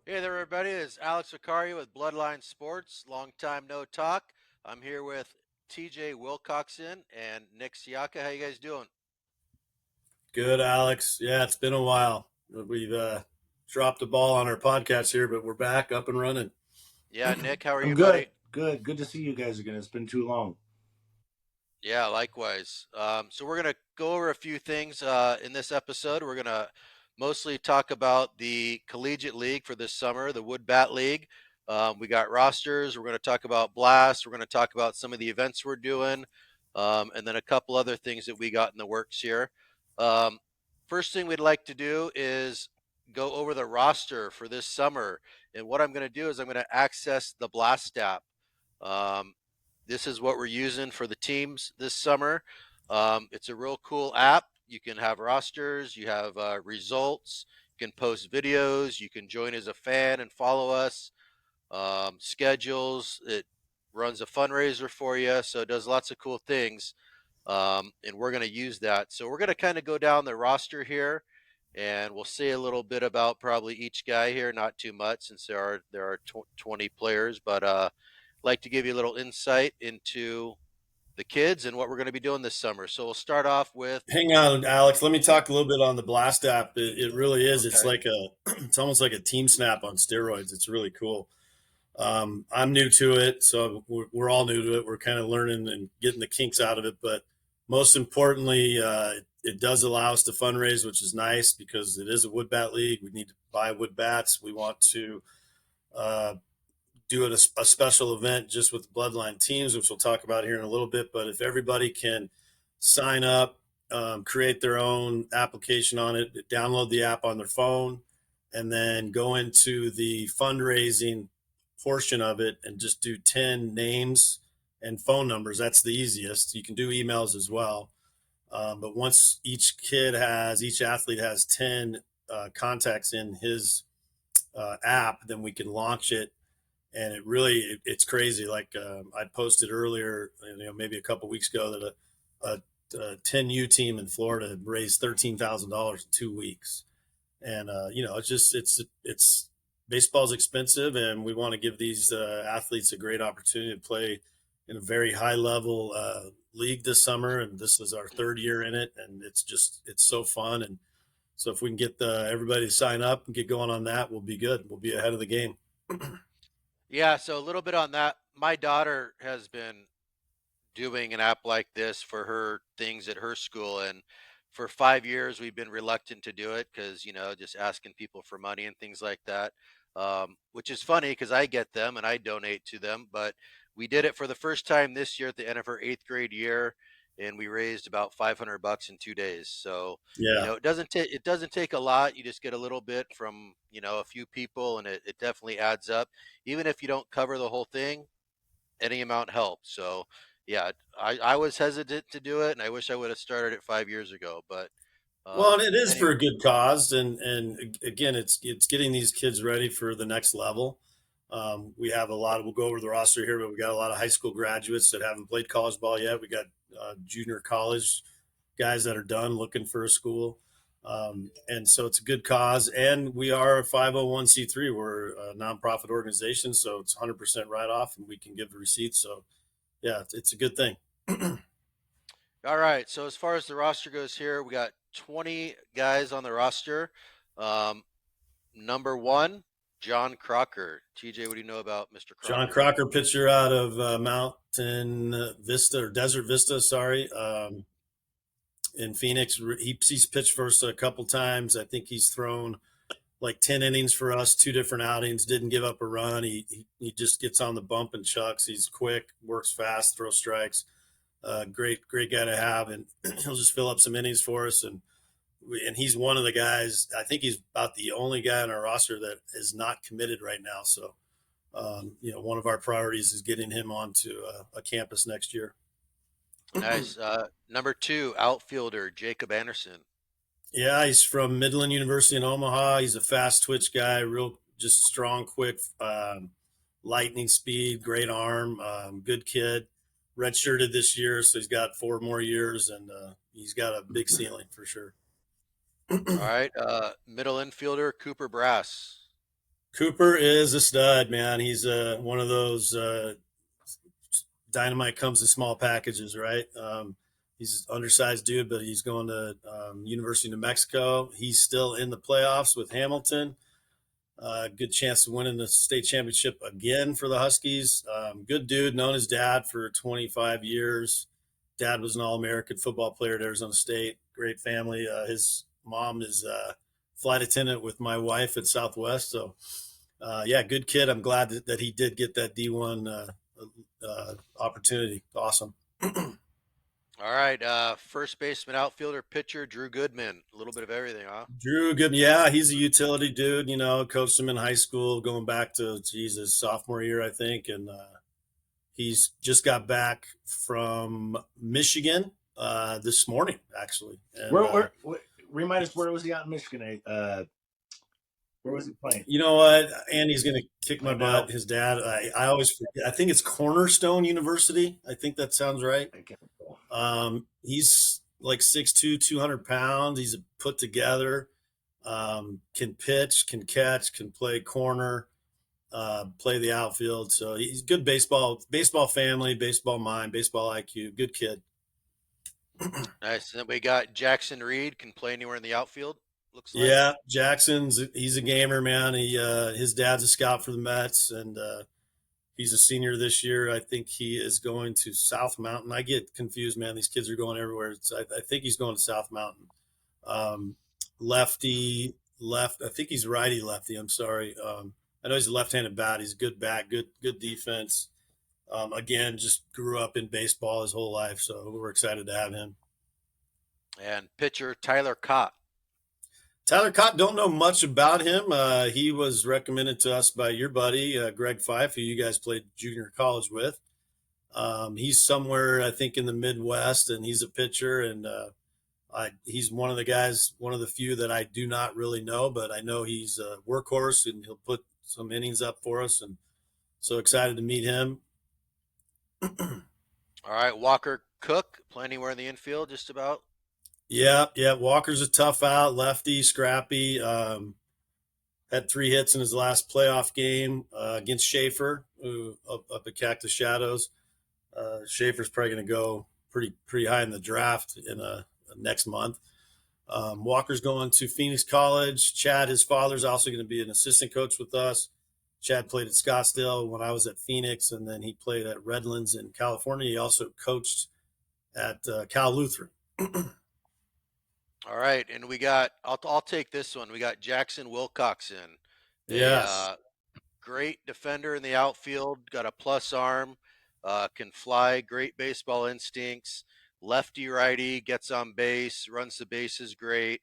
Hey there, everybody. It's Alex Vicari with Bloodline Sports. Long time no talk. I'm here with TJ Wilcoxon and Nick Siaka. How you guys doing? Good, Alex. Yeah, it's been a while. We've dropped the ball on our podcast here, but we're back up and running. Yeah, Nick, how are I'm you, good. buddy? Good to see you guys again. It's been too long. Yeah, likewise. So we're gonna go over a few things in this episode. We're gonna mostly talk about the Collegiate League for this summer, the Wood Bat League. We got rosters. We're gonna talk about Blast. We're gonna talk about some of the events we're doing, and then a couple other things that we got in the works here. Um, First thing we'd like to do is go over the roster for this summer. And what I'm gonna do is I'm gonna access the Blast app. Um, this is what we're using for the teams this summer. It's a real cool app. You can have rosters, you have results, you can post videos, you can join as a fan and follow us, schedules. It runs a fundraiser for you, so it does lots of cool things. And we're going to use that. So we're going to kind of go down the roster here, and we'll say a little bit about probably each guy here. Not too much since there are 20 players, but like to give you a little insight into the kids and what we're going to be doing this summer. So we'll start off with Hang on, Alex. Let me talk a little bit on the Blast app. It really is. It's okay. like it's almost like a Team Snap on steroids. It's really cool. I'm new to it, so we're all new to it. We're kind of learning and getting the kinks out of it. But most importantly, it does allow us to fundraise, which is nice because it is a wood bat league. We need to buy wood bats. We want to uh, do a special event just with Bloodline teams, which we'll talk about here in a little bit. But if everybody can sign up, create their own application on it, download the app on their phone, and then go into the fundraising portion of it and just do 10 names and phone numbers. That's the easiest. You can do emails as well. But once each athlete has 10 contacts in his app, then we can launch it, and it's crazy. Like I posted earlier, maybe a couple weeks ago, that a 10U team in Florida raised $13,000 in 2 weeks, and it's baseball's expensive, and we want to give these athletes a great opportunity to play in a very high level league this summer, and this is our third year in it, and it's so fun. And so if we can get everybody to sign up and get going on that, we'll be good. We'll be ahead of the game. Yeah, so a little bit on that. My daughter has been doing an app like this for her things at her school, and for 5 years we've been reluctant to do it because just asking people for money and things like that, which is funny because I get them and I donate to them. But we did it for the first time this year at the end of her eighth grade year, and we raised about $500 in 2 days. So Yeah. it doesn't take a lot. You just get a little bit from a few people, and it definitely adds up. Even if you don't cover the whole thing, any amount helps. So yeah, I was hesitant to do it, and I wish I would have started it 5 years ago. But Well, and it is anyway, for a good cause, and again, it's getting these kids ready for the next level. We have a lot. We'll go over the roster here, but we got a lot of high school graduates that haven't played college ball yet. We got junior college guys that are done looking for a school, and so it's a good cause. And we are a 501(c)(3). We're a nonprofit organization, so it's 100% write off, and we can give the receipts. So yeah, it's a good thing. all right. So as far as the roster goes here, we got 20 guys on the roster. Um, Number one, John Crocker. TJ, what do you know about Mr. John Crocker? Crocker, pitcher out of Mountain Vista or Desert Vista, sorry, in Phoenix. He's pitched for us a couple times. I think he's thrown like 10 innings for us, two different outings, didn't give up a run. He just gets on the bump and chucks. He's quick, works fast, throws strikes. Great guy to have, and he'll just fill up some innings for us. And he's one of the guys. I think he's about the only guy on our roster that is not committed right now. So one of our priorities is getting him onto a campus next year. Nice. Number two, outfielder Jacob Anderson. Yeah, he's from Midland University in Omaha. He's a fast twitch guy, real just strong, quick, lightning speed, great arm, good kid. Redshirted this year, so he's got 4 more years, and he's got a big ceiling for sure. All right. Middle infielder Cooper Brass. Cooper is a stud, man. He's one of those dynamite comes in small packages, right? He's an undersized dude, but he's going to University of New Mexico. He's still in the playoffs with Hamilton. Good chance to win the state championship again for the Huskies. Good dude, known his dad for 25 years. Dad was an All-American football player at Arizona State. Great family. His mom is a flight attendant with my wife at Southwest. So, yeah, good kid. I'm glad that he did get that D1 opportunity. Awesome. All right, first baseman, outfielder, pitcher, Drew Goodman. A little bit of everything, huh? Drew, good. Yeah, he's a utility dude. Coached him in high school, going back to Jesus sophomore year, I think, and he's just got back from Michigan this morning, actually. And remind us, where was he out in Michigan? Where was he playing? you know what? Andy's going to kick my I know. butt. His dad, I always forget. I think it's Cornerstone University. I think that sounds right. I can't recall. He's like 6'2", 200 pounds. He's put together. Can pitch, can catch, can play corner, play the outfield. So he's good baseball family, baseball mind, baseball IQ. Good kid. Nice. And then we got Jackson Reed, can play anywhere in the outfield, looks like. Yeah, he's a gamer, man. His dad's a scout for the Mets, and he's a senior this year. I think he is going to South Mountain. I get confused, man. These kids are going everywhere. I think he's going to South Mountain. Lefty, left. I think he's righty lefty. I'm sorry. I know he's a left-handed bat. He's a good bat, good defense. Again, just grew up in baseball his whole life, so we're excited to have him. And pitcher, Tyler Cott. Tyler Cott, don't know much about him. He was recommended to us by your buddy, Greg Fife, who you guys played junior college with. He's somewhere, I think, in the Midwest, and he's a pitcher, and he's one of the guys, one of the few that I do not really know, but I know he's a workhorse, and he'll put some innings up for us, and so excited to meet him. All right, Walker Cook, play anywhere in the infield, just about. Yeah. Walker's a tough out, lefty, scrappy. Had 3 hits in his last playoff game against Schaefer, up at Cactus Shadows. Schaefer's probably going to go pretty high in the draft in next month. Walker's going to Phoenix College. Chad, his father's also going to be an assistant coach with us. Chad played at Scottsdale when I was at Phoenix, and then he played at Redlands in California. He also coached at Cal Lutheran. All right, and we got. I'll take this one. We got Jackson Wilcoxon, Yes. a great defender in the outfield. Got a plus arm, can fly. Great baseball instincts. Lefty righty, gets on base, runs the bases great.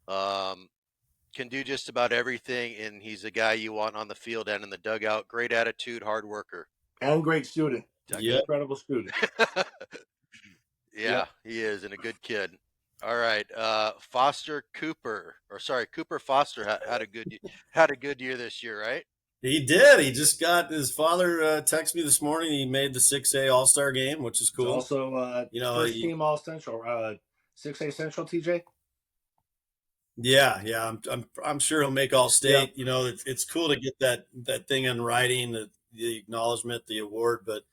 Can do just about everything, and he's a guy you want on the field and in the dugout. Great attitude, hard worker. And great student. Yeah. Incredible student. Yeah, he is, and a good kid. All right, Foster Cooper, or sorry, Cooper Foster had a good year this year, right? He did. He just got his father texted me this morning. He made the 6A All-Star game, which is cool. He's also first team All Central, 6A Central. TJ. Yeah. I'm sure he'll make All-State. Yeah. It's cool to get that thing in writing, the acknowledgement, the award, but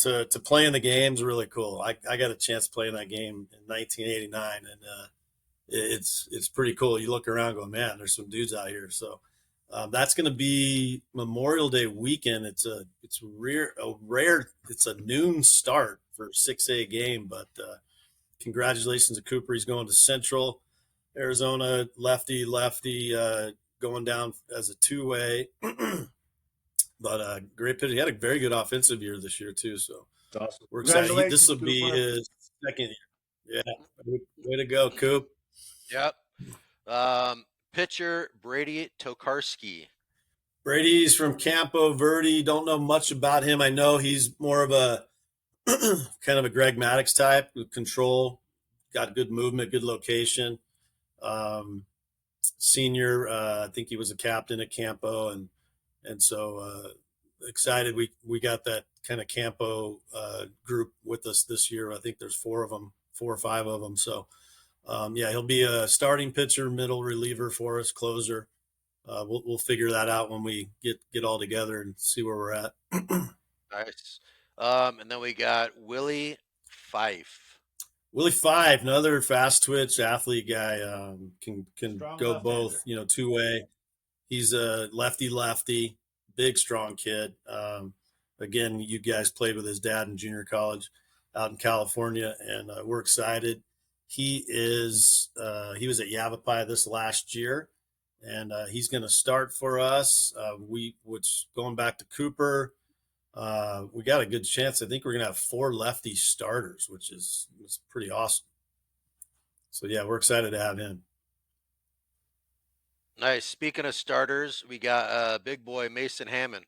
to play in the game is really cool. I got a chance to play in that game in 1989, and it's pretty cool. You look around, going, man, there's some dudes out here. So that's going to be Memorial Day weekend. It's a noon start for 6A game, but congratulations to Cooper. He's going to Central Arizona, lefty, going down as a 2-way. But great pitcher. He had a very good offensive year this year too. So awesome. We're excited. This will be his second year. Yeah, way to go, Coop. Yep. Pitcher Brady Tokarski. Brady's from Campo Verde. Don't know much about him. I know he's more of a kind of a Greg Maddux type with control. Got good movement, good location. Senior, I think he was a captain at Campo, and so excited we got that kind of Campo group with us this year. I think there's 4 or 5 of them. So yeah, he'll be a starting pitcher, middle reliever for us, closer. we'll figure that out when we get all together and see where we're at. Nice. And then we got Willie Fife. Willie Five, another fast twitch athlete guy, can Strong go left-hander. both, 2 way. He's a lefty, big strong kid. Again, you guys played with his dad in junior college out in California, and we're excited. He was at Yavapai this last year, and he's going to start for us. Which going back to Cooper, we got a good chance. I think we're going to have 4 lefty starters, which is pretty awesome. So yeah, we're excited to have him. Nice. Speaking of starters, we got big boy Mason Hammond.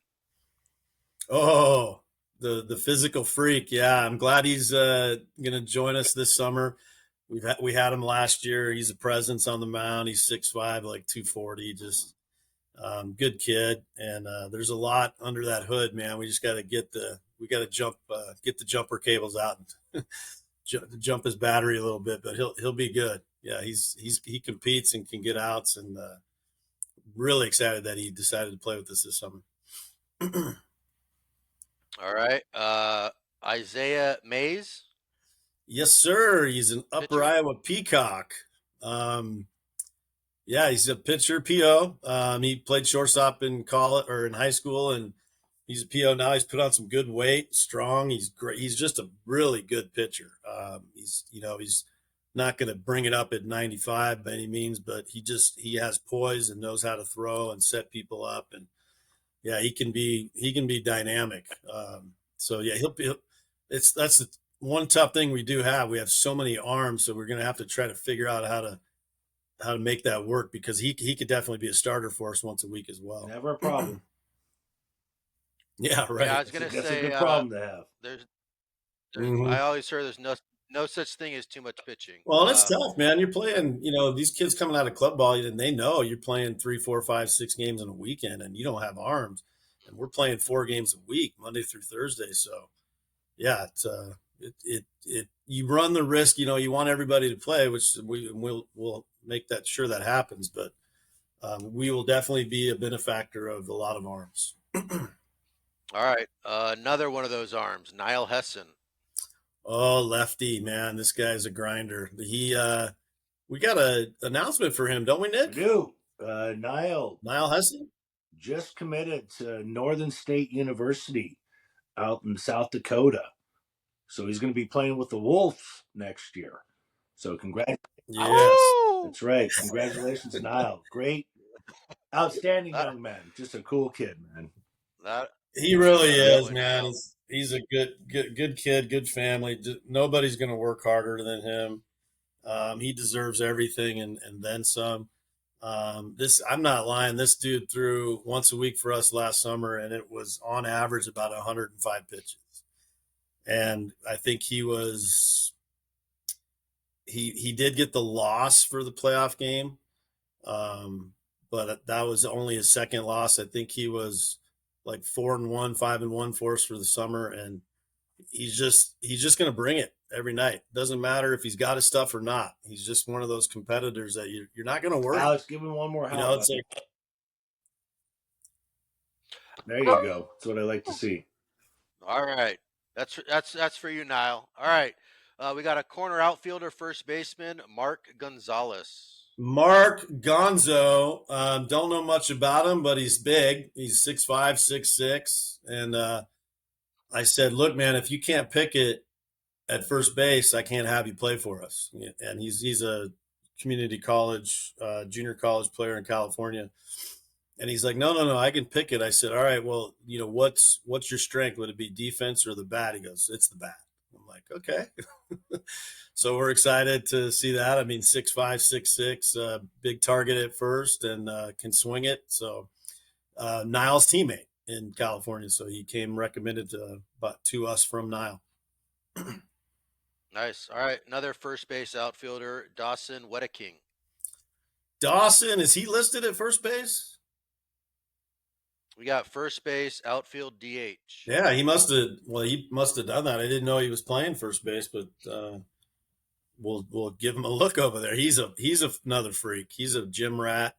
Oh, the physical freak. Yeah, I'm glad he's going to join us this summer. We had him last year. He's a presence on the mound. He's 6'5", like 240. Just good kid. And there's a lot under that hood, man. We just got to get the jumper cables out and jump his battery a little bit. But he'll be good. Yeah, he competes and can get outs, and really excited that he decided to play with us this summer. All right. Isaiah Mays. Yes, sir. He's an Upper Pitcher. Iowa Peacock. Yeah, he's a pitcher, PO. He played shortstop in college or in high school, and he's a PO now. He's put on some good weight, strong. He's great. He's just a really good pitcher. He's not going to bring it up at 95 by any means, but he has poise and knows how to throw and set people up, and yeah, he can be dynamic. So yeah, that's the one tough thing we do have. We have so many arms, so we're going to have to try to figure out how to make that work, because he could definitely be a starter for us once a week as well. Never a problem. Yeah, right. Yeah, I was gonna That's say a good problem to have. there's Mm-hmm. I always heard there's no such thing as too much pitching. Well, it's tough, man. You're playing, these kids coming out of club ball, and they know you're playing 3, 4, 5, 6 games in a weekend, and you don't have arms. And we're playing 4 games a week, Monday through Thursday. So, yeah, you run the risk. You want everybody to play, which we'll make sure that happens. But we will definitely be a benefactor of a lot of arms. All right. Another one of those arms, Niall Hessen. Oh, lefty, man. This guy's a grinder. We got an announcement for him, don't we, Nick? We do. Niall Hessen? just committed to Northern State University out in South Dakota. So he's going to be playing with the Wolves next year. So congratulations. Yes. That's right. Congratulations, Niall. Great, outstanding young man. Just a cool kid, man. He really is, Really man. Niall. He's a good kid, good family. Nobody's going to work harder than him. He deserves everything and then some. I'm not lying. This dude threw once a week for us last summer, and it was on average about 105 pitches. And I think he did get the loss for the playoff game, but that was only his second loss. I think he was like 4-1, 5-1 for us for the summer, and he's just going to bring it every night. Doesn't matter if he's got his stuff or not. He's just one of those competitors that you're not going to worry. Alex, give him one more help. It's like, there you go. That's what I like to see. All right. That's for you, Niall. All right. We got a corner outfielder, first baseman, Mark Gonzalez. Mark Gonzo. Don't know much about him, but he's big. He's 6'5", 6'6", and I said, "Look, man, if you can't pick it at first base, I can't have you play for us." And he's a community college, junior college player in California. And he's like, no, I can pick it. I said, all right, well, what's your strength? Would it be defense or the bat? He goes, it's the bat. I'm like, okay. So we're excited to see that. I mean, 6'5", 6'6", big target at first, and can swing it. So Niall's teammate in California. So he came recommended to us from Niall. Nice. All right. Another first base outfielder, Dawson Wedeking. Dawson, is he listed at first base? We got first base, outfield, DH. Yeah, he must have done that. I didn't know he was playing first base, but we'll give him a look over there. He's another freak. He's a gym rat.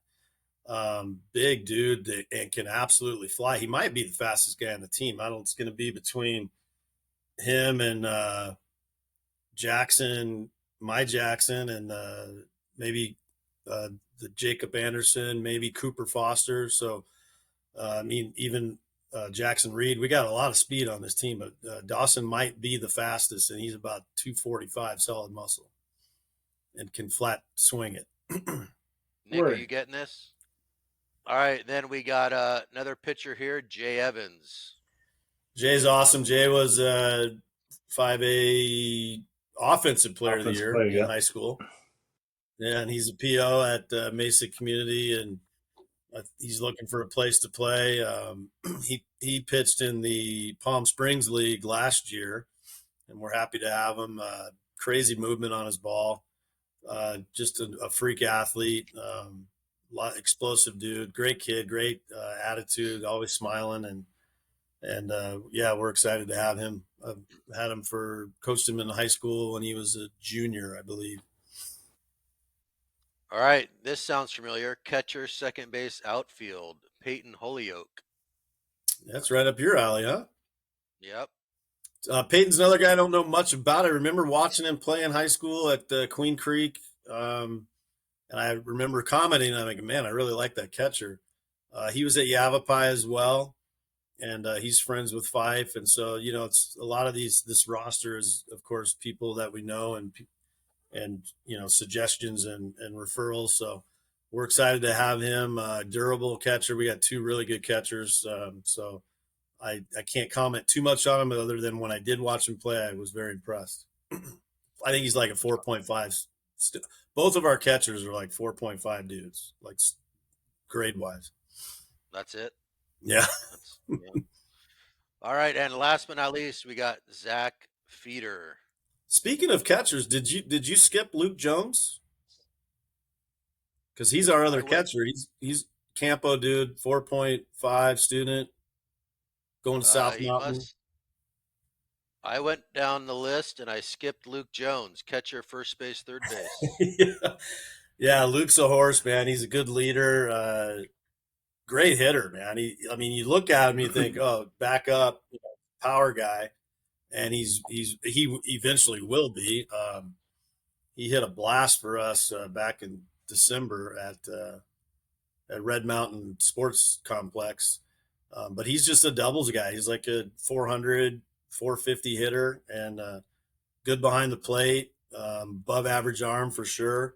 Big dude that, and can absolutely fly. He might be the fastest guy on the team. I don't. It's going to be between him and Jackson, my Jackson, and maybe uh, the Jacob Anderson, maybe Cooper Foster. So I mean, even Jackson Reed. We got a lot of speed on this team, but Dawson might be the fastest, and he's about 245 solid muscle and can flat swing it. Nick, are you Word. getting this? All right, then we got another pitcher here, Jay Evans. Jay's awesome. Jay was 5A offensive player of the Offensive year player, in yeah. high school. Yeah, and he's a PO at Mesa Community, and he's looking for a place to play. He pitched in the Palm Springs League last year, and we're happy to have him. Crazy movement on his ball, just a freak athlete, explosive dude, great kid, great attitude, always smiling, and yeah, we're excited to have him. I've had him for coached him in high school when he was a junior, I believe. All right, this sounds familiar. Catcher, second base, outfield, Peyton Holyoke. That's right up your alley, huh? Yep. Peyton's another guy I don't know much about. I remember watching him play in high school at Queen Creek, and I remember commenting. I'm like, man, I really like that catcher. He was at Yavapai as well, and he's friends with Fife, and so it's a lot of these. This roster is, of course, people that we know and suggestions and referrals. So we're excited to have him. Durable catcher. We got two really good catchers. So I can't comment too much on him other than when I did watch him play, I was very impressed. I think he's like a 4.5. Both of our catchers are like 4.5 dudes, like grade wise. That's it. Yeah. That's yeah. All right, and last but not least, we got Zach Feeder. Speaking of catchers, did you skip Luke Jones? Because he's our I other went. catcher. He's Campo dude, 4.5 student, going to South He Mountain. must. I went down the list and I skipped Luke Jones, catcher, first base, third base. Yeah. Yeah, Luke's a horse, man. He's a good leader, great hitter, man. I mean, you look at him, you think, oh, back up, power guy, and he eventually will be. He hit a blast for us back in December at Red Mountain Sports Complex. But he's just a doubles guy. He's like a 400, 450 hitter, and good behind the plate, above average arm for sure.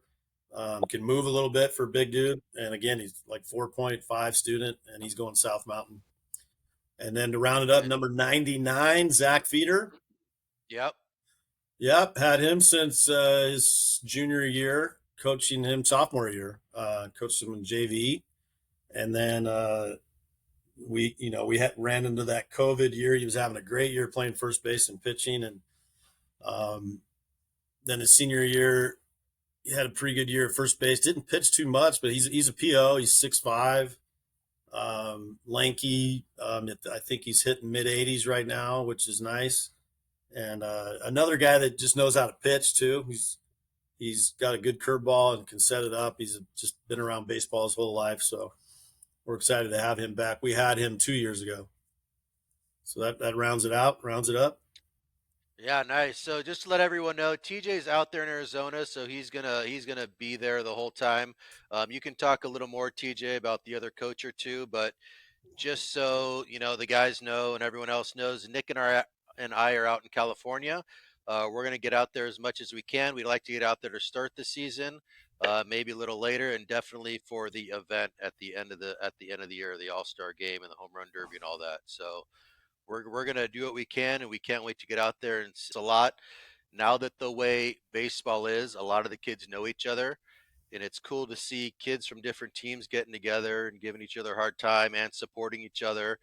Can move a little bit for a big dude. And again, he's like 4.5 student, and he's going South Mountain. And then to round it up, And number 99, Zach Feeder. yep, Yep, had him since his junior year, coaching him sophomore year. Coached him in JV, and then we ran into that COVID year. He was having a great year playing first base and pitching, and um, then his senior year, he had a pretty good year at first base. Didn't pitch too much, but he's a PO. He's 6'5", lanky. I think he's hitting mid 80s right now, which is nice. And another guy that just knows how to pitch too. He's got a good curveball and can set it up. He's just been around baseball his whole life, so we're excited to have him back. We had him 2 years ago, so that rounds it out, rounds it up. yeah, nice. So just to let everyone know, TJ's out there in Arizona, so he's gonna be there the whole time. You can talk a little more, TJ, about the other coach or two, but just so the guys know and everyone else knows, Nick and I are out in California. We're going to get out there as much as we can. We'd like to get out there to start the season, maybe a little later, and definitely for the event at the end of the year, the All Star Game and the Home Run Derby and all that. So we're going to do what we can, and we can't wait to get out there and see a lot. Now that the way baseball is, a lot of the kids know each other, and it's cool to see kids from different teams getting together and giving each other a hard time and supporting each other.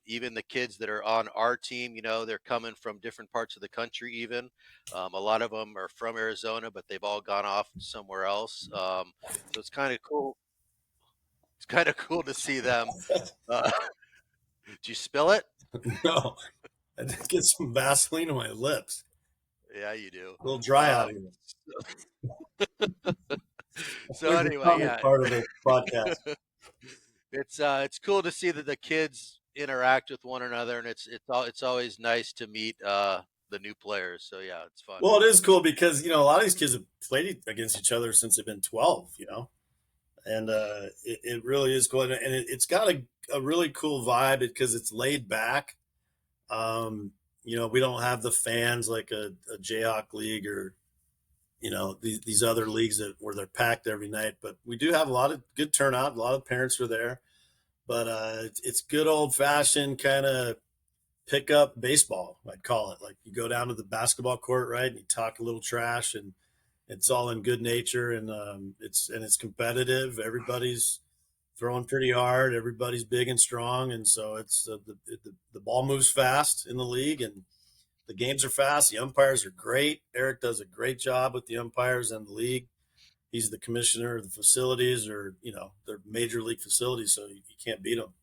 Even the kids that are on our team, they're coming from different parts of the country. Even a lot of them are from Arizona, but they've all gone off somewhere else. So it's kind of cool. It's kind of cool to see them. Uh, did you spill it? No, I did get some Vaseline on my lips. Yeah, you do. A little dry out Um, here. A So favorite anyway, comment yeah. part of the podcast. It's cool to see that the kids interact with one another, and it's always nice to meet the new players. So yeah, it's fun. Well, it is cool because a lot of these kids have played against each other since they've been 12. And it really is cool, and it's got a really cool vibe because it's laid back. Um, we don't have the fans like a Jayhawk league or these other leagues where they're packed every night. But we do have a lot of good turnout. A lot of parents are there, but it's good old fashioned kind of pick up baseball. I'd call it, like you go down to the basketball court, right, and you talk a little trash, and it's all in good nature, and it's competitive. Everybody's throwing pretty hard. Everybody's big and strong, and so it's the ball moves fast in the league, and the games are fast. The umpires are great. Eric does a great job with the umpires and the league. He's the commissioner of the facilities, or they're major league facilities, so you can't beat them.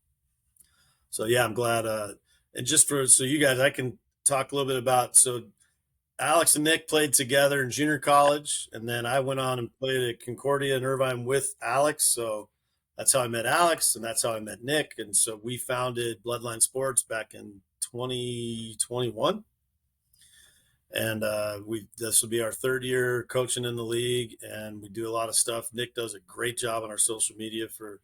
So yeah, I'm glad. And just so you guys, I can talk a little bit about. So Alex and Nick played together in junior college, and then I went on and played at Concordia and Irvine with Alex. So that's how I met Alex, and that's how I met Nick. And so we founded Bloodline Sports back in 2021, and we this will be our third year coaching in the league, and we do a lot of stuff. Nick does a great job on our social media for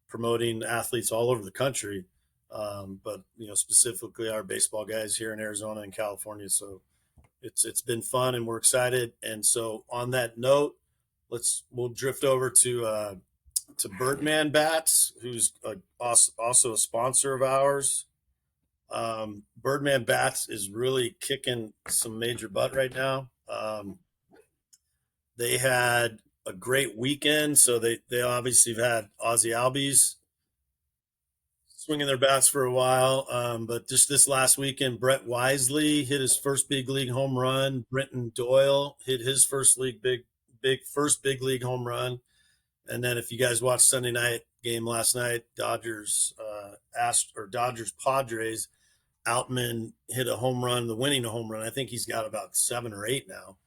promoting athletes all over the country, but specifically our baseball guys here in Arizona and California. So it's been fun, and we're excited. And so on that note, we'll drift over to Birdman Bats, who's also a sponsor of ours. Birdman Bats is really kicking some major butt right now. They had a great weekend, so they obviously have had Ozzy Albies swinging their bats for a while. But just this last weekend, Brett Wisely hit his first big league home run. Brenton Doyle hit his first big league home run. And then if you guys watched Sunday night game last night, Dodgers Padres, Outman hit a home run, the winning home run. I think he's got about 7 or 8 now.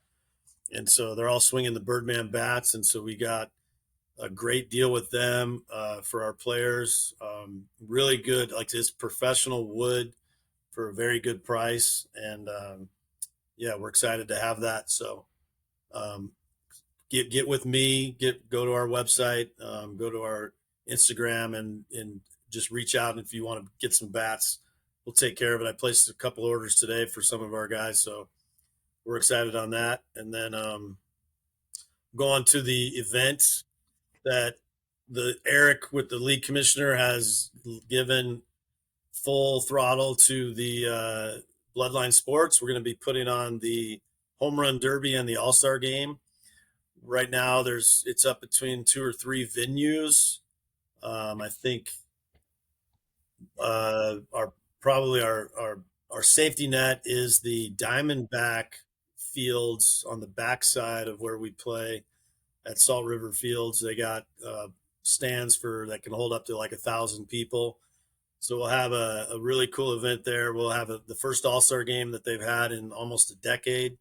And so they're all swinging the Birdman bats. And so we got a great deal with them for our players. Really good, like this professional wood for a very good price. And yeah, we're excited to have that. So um, get with me, go to our website, go to our Instagram, and just reach out. And if you want to get some bats, we'll take care of it. I placed a couple orders today for some of our guys, so we're excited on that. And then go on to the event that the Eric with the league commissioner has given full throttle to the Bloodline Sports. We're going to be putting on the Home Run Derby and the All-Star Game. Right now, it's up between 2 or 3 venues. I think our probably our safety net is the Diamondback fields on the backside of where we play at Salt River Fields. They got stands that can hold up to like 1,000 people. So we'll have a really cool event there. We'll have the first All-Star game that they've had in almost a decade.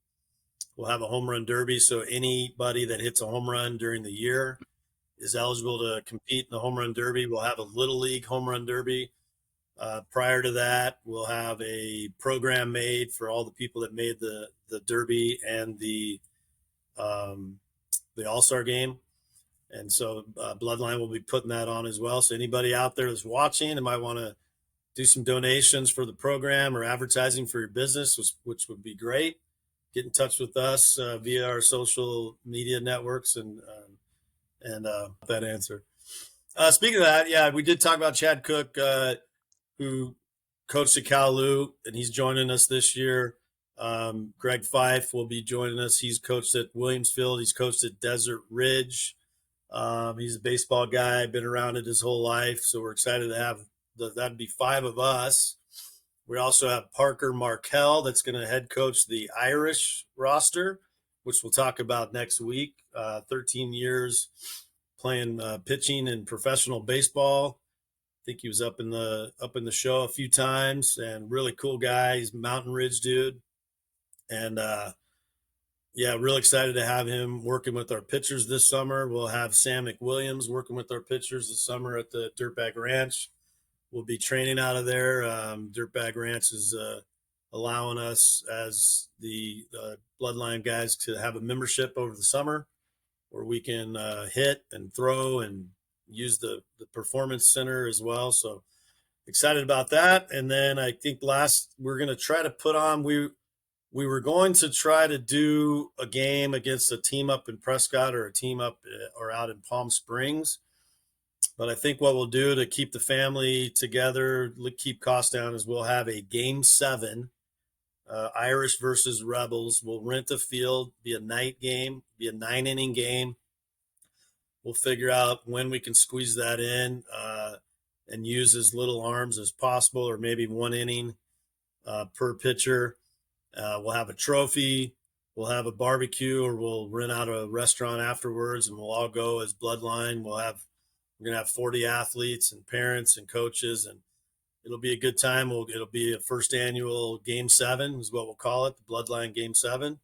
We'll have a home run derby. So anybody that hits a home run during the year is eligible to compete in the home run derby. We'll have a little league home run derby. Prior to that, we'll have a program made for all the people that made the derby and the All-Star game. And so Bloodline will be putting that on as well. So anybody out there that's watching and might want to do some donations for the program or advertising for your business, which would be great, get in touch with us via our social media networks and that answer. Speaking of that, yeah, we did talk about Chad Cook, who coached at Calou, and he's joining us this year. Greg Fife will be joining us. He's coached at Williamsfield. He's coached at Desert Ridge. He's a baseball guy, been around it his whole life. So we're excited to have that'd be 5 of us. We also have Parker Markell that's going to head coach the Irish roster, which we'll talk about next week. 13 years playing pitching in professional baseball. I think he was up in the show a few times, and really cool guy. He's a Mountain Ridge dude, and Yeah, real excited to have him working with our pitchers this summer. We'll have Sam McWilliams working with our pitchers this summer at the Dirtbag Ranch. We'll be training out of there. Dirtbag Ranch is allowing us as the Bloodline guys to have a membership over the summer where we can hit and throw and use the performance center as well. So excited about that. And then I think last we're going to try to put on we were going to try to do a game against a team up in Prescott or a team up or out in Palm Springs. But I think what we'll do to keep the family together, keep costs down, is we'll have a game 7, Irish versus Rebels. We'll rent a field, be a night game, be a 9-inning game. We'll figure out when we can squeeze that in and use as little arms as possible, or maybe 1 inning per pitcher. We'll have a trophy. We'll have a barbecue, or we'll rent out a restaurant afterwards, and we'll all go as Bloodline. We're gonna have 40 athletes and parents and coaches, and it'll be a good time. It'll be a first annual Game 7 is what we'll call it, the Bloodline Game 7,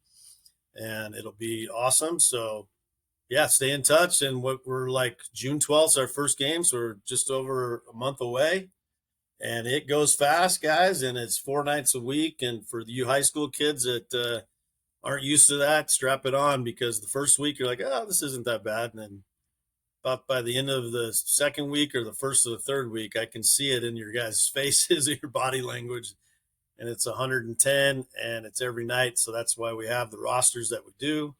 and it'll be awesome. So yeah, stay in touch. And we're like June 12th, our first game, so we're just over a month away. And it goes fast, guys, and it's 4 nights a week. And for you high school kids that aren't used to that, strap it on, because the first week you're like, oh, this isn't that bad. And then about by the end of the second week or the first of the third week, I can see it in your guys' faces, your body language. And it's 110 and it's every night. So that's why we have the rosters that we do.